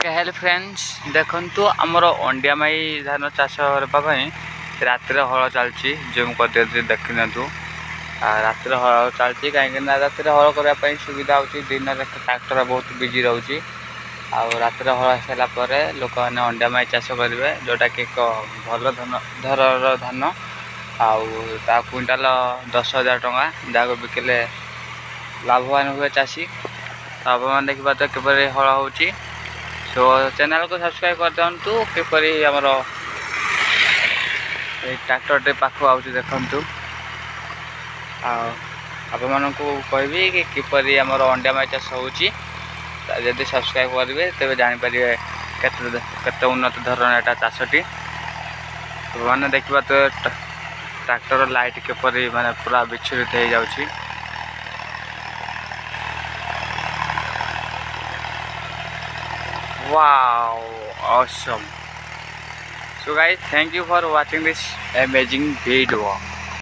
Hello friends देखंतु आमर India माई धान चाष करने रातिर हल चलती जूम कर देखी रातिर हल चलती कहीं रातिर हल करने सुविधा हो दिन में ट्रैक्टर बहुत बिजी रोचे रातिर हल सारापर लोक मैंने अंडिया माई चाष करेंगे जोटा कि एक भल धरर धान आ क्विंटाल 10,000 टଙ୍କା जहाँ बिकले लाभवान हुए चाषी। आप देखा तो किपर हल हो सो चैनल को सब्सक्राइब कर दिंतु किपर आमर ट्रैक्टर पाखु आउची देखंतु आपण कहबी कि किपर आमर अंडिया माई चाष होची जदि सब्सक्राइब करेंगे तेज जापर केते उन्नत धरण एटा चाषटी मैंने देखा तो ट्रैक्टर लाइट किपर माने पूरा विच्छेदित हो जाउची। Wow, awesome. So guys, thank you for watching this amazing video.